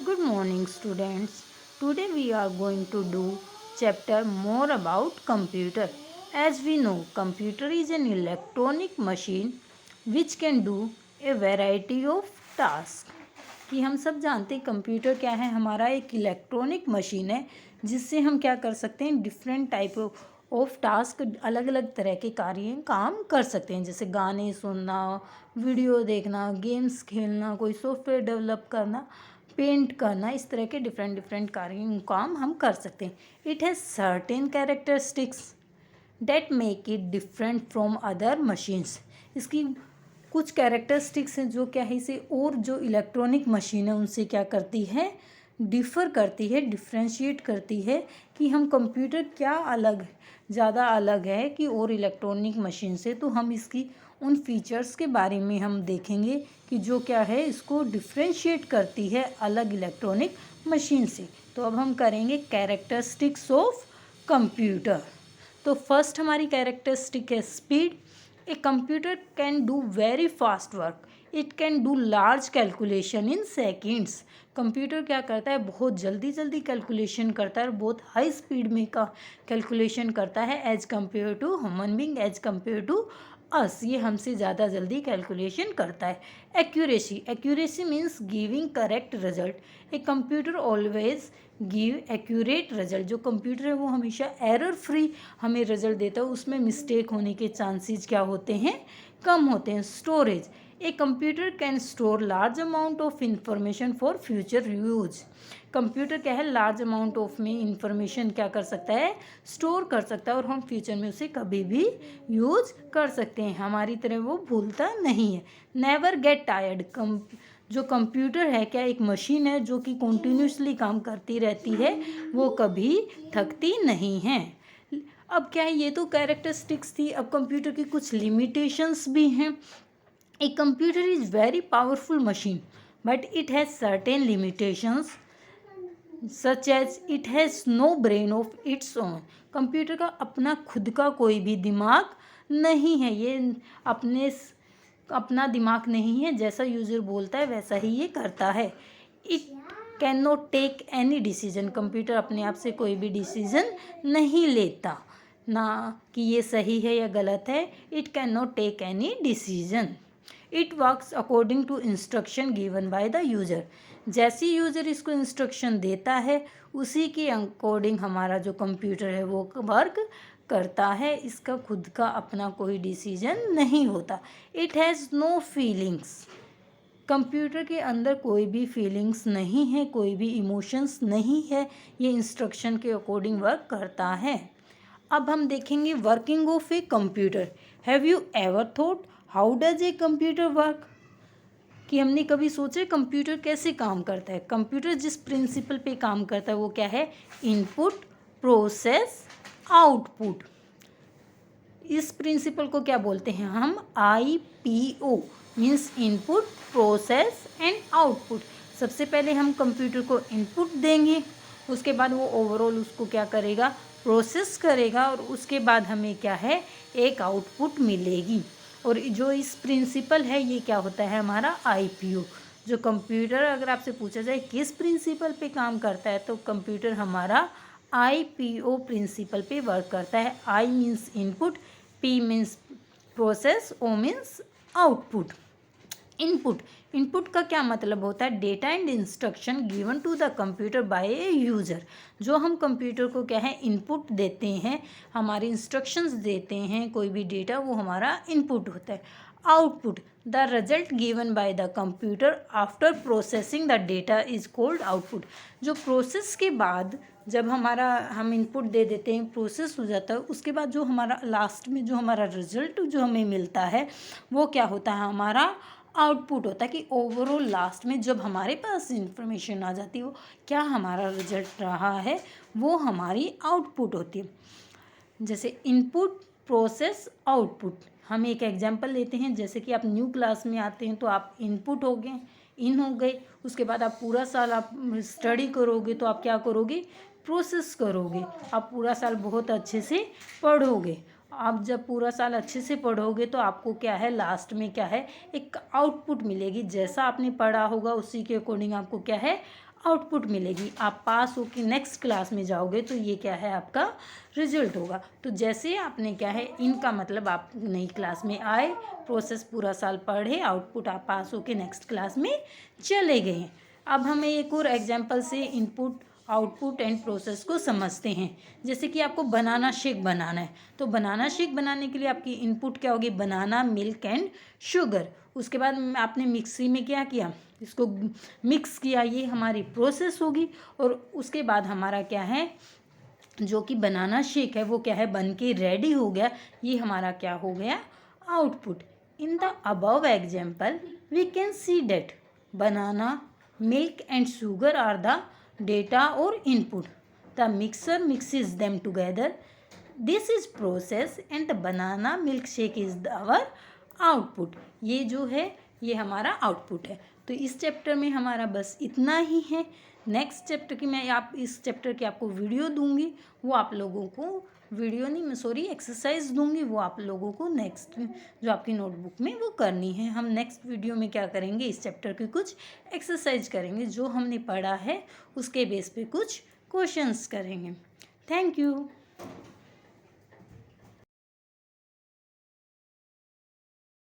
Good morning, students. Today we are going to do chapter more about computer. As we know, computer is an electronic machine which can do a variety of tasks. कि हम सब जानते हैं computer क्या है, हमारा एक electronic machine है जिससे हम क्या कर सकते हैं, डिफरेंट टाइप ऑफ टास्क, अलग अलग तरह के कार्य काम कर सकते हैं, जैसे गाने सुनना, वीडियो देखना, गेम्स खेलना, कोई सॉफ्टवेयर डेवलप करना, पेंट करना, इस तरह के डिफरेंट डिफरेंट कार्य काम हम कर सकते हैं. It has certain characteristics that make it different from other machines. इसकी कुछ कैरेक्टरिस्टिक्स हैं जो क्या है इसे और जो इलेक्ट्रॉनिक मशीन है उनसे क्या करती है, डिफ़र करती है, डिफ्रेंशिएट करती है कि हम कंप्यूटर क्या अलग, ज़्यादा अलग है कि और इलेक्ट्रॉनिक मशीन से. तो हम इसकी उन फीचर्स के बारे में हम देखेंगे कि जो क्या है इसको डिफ्रेंशिएट करती है अलग इलेक्ट्रॉनिक मशीन से. तो अब हम करेंगे कैरेक्टरिस्टिक्स ऑफ कंप्यूटर. तो फर्स्ट हमारी कैरेक्टरिस्टिक है speed. A computer can do very fast work. It can do large calculation in seconds. Computer क्या करता है, बहुत जल्दी जल्दी कैलकुलेशन करता है और बहुत हाई स्पीड में का कैलकुलेशन करता है as compare to human being, as compare to us. ये हमसे ज़्यादा जल्दी कैलकुलेशन करता है. Accuracy. Accuracy means giving correct result. A computer always give accurate result. जो कंप्यूटर है वो हमेशा एरर फ्री हमें रिजल्ट देता है, उसमें मिस्टेक होने के चांसेस क्या होते हैं, कम होते हैं. Storage. A computer can store large amount of information for future use. Computer क्या है, लार्ज अमाउंट ऑफ में इंफॉर्मेशन क्या कर सकता है, स्टोर कर सकता है और हम फ्यूचर में उसे कभी भी यूज कर सकते हैं. हमारी तरह वो भूलता नहीं है. Never get tired. जो कंप्यूटर है क्या एक मशीन है जो कि कॉन्टीन्यूसली काम करती रहती है, वो कभी थकती नहीं है. अब क्या है, ये तो कैरेक्टरिस्टिक्स थी. अब कंप्यूटर की कुछ लिमिटेशंस भी हैं. A computer is very powerful machine but it has certain limitations such as it has no brain of its own. Computer का अपना खुद का कोई भी दिमाग नहीं है, ये अपना दिमाग नहीं है, जैसा यूज़र बोलता है वैसा ही ये करता है. It can not take any decision. Computer अपने आप से कोई भी डिसीजन नहीं लेता, ना कि ये सही है या गलत है. It can not take any decision. It works according to instruction given by the user. जैसी यूज़र इसको इंस्ट्रक्शन देता है उसी के अकॉर्डिंग हमारा जो कंप्यूटर है वो वर्क करता है. इसका खुद का अपना कोई डिसीजन नहीं होता. It has no feelings. Computer के अंदर कोई भी फीलिंग्स नहीं है, कोई भी इमोशंस नहीं है, ये इंस्ट्रक्शन के अकॉर्डिंग वर्क करता है. अब हम देखेंगे working of a computer. Have you ever thought how does a computer work. कि हमने कभी सोचा कंप्यूटर कैसे काम करता है. कंप्यूटर जिस प्रिंसिपल पे काम करता है वो क्या है, इनपुट प्रोसेस आउटपुट. इस प्रिंसिपल को क्या बोलते हैं हम, IPO means input process and output. सबसे पहले हम कंप्यूटर को इनपुट देंगे, उसके बाद वो ओवरऑल उसको क्या करेगा, प्रोसेस करेगा और उसके बाद हमें क्या है, एक आउटपुट मिलेगी. और जो इस प्रिंसिपल है ये क्या होता है हमारा IPO. जो कंप्यूटर अगर आपसे पूछा जाए किस प्रिंसिपल पे काम करता है तो कंप्यूटर हमारा IPO प्रिंसिपल पे वर्क करता है. I means input, P means process, O means output. Input. Input का क्या मतलब होता है, data and instruction given to the computer by a user. जो हम कंप्यूटर को क्या है इनपुट देते हैं, हमारे इंस्ट्रक्शंस देते हैं, कोई भी डेटा वो हमारा इनपुट होता है. Output. The result given by the computer after processing the data is called output. जो प्रोसेस के बाद जब हम इनपुट दे देते हैं, प्रोसेस हो जाता है, उसके बाद जो हमारा लास्ट में जो हमारा रिजल्ट जो हमें मिलता है वो क्या होता है, हमारा आउटपुट होता है. कि ओवरऑल लास्ट में जब हमारे पास इंफॉर्मेशन आ जाती है वो क्या हमारा रिजल्ट रहा है, वो हमारी आउटपुट होती है. जैसे इनपुट प्रोसेस आउटपुट. हम एक एग्जांपल लेते हैं, जैसे कि आप न्यू क्लास में आते हैं तो आप इनपुट हो गए, इन हो गए, उसके बाद आप पूरा साल आप स्टडी करोगे तो आप क्या करोगे, प्रोसेस करोगे. आप पूरा साल बहुत अच्छे से पढ़ोगे. आप जब पूरा साल अच्छे से पढ़ोगे तो आपको क्या है लास्ट में क्या है एक आउटपुट मिलेगी। जैसा आपने पढ़ा होगा उसी के अकॉर्डिंग आपको क्या है आउटपुट मिलेगी। आप पास होकर नेक्स्ट क्लास में जाओगे तो ये क्या है आपका रिजल्ट होगा। तो जैसे आपने क्या है इनका मतलब आप नई क्लास में आए, प्रोसेस पूरा साल पढ़े, आउटपुट आप पास होकर नेक्स्ट क्लास में चले गए। अब हमें एक और एग्जाम्पल से इनपुट आउटपुट एंड प्रोसेस को समझते हैं। जैसे कि आपको बनाना शेक बनाना है, तो बनाना शेक बनाने के लिए आपकी इनपुट क्या होगी, बनाना, मिल्क एंड शुगर। उसके बाद आपने मिक्सी में क्या किया, इसको मिक्स किया, ये हमारी प्रोसेस होगी। और उसके बाद हमारा क्या है जो कि बनाना शेक है वो क्या है बन के रेडी हो गया, ये हमारा क्या हो गया output. In the above example we can see that banana, milk and sugar are the data or input. The mixer mixes them together. This is process and the banana milkshake is our output. ये जो है ये हमारा output है। तो इस chapter में हमारा बस इतना ही है। नेक्स्ट चैप्टर की मैं इस चैप्टर की आपको वीडियो दूंगी, वो आप लोगों को वीडियो नहीं मैं सॉरी एक्सरसाइज दूंगी, वो आप लोगों को नेक्स्ट जो आपकी नोटबुक में वो करनी है। हम नेक्स्ट वीडियो में क्या करेंगे, इस चैप्टर की कुछ एक्सरसाइज करेंगे, जो हमने पढ़ा है उसके बेस पे कुछ क्वेश्चंस करेंगे। Thank you.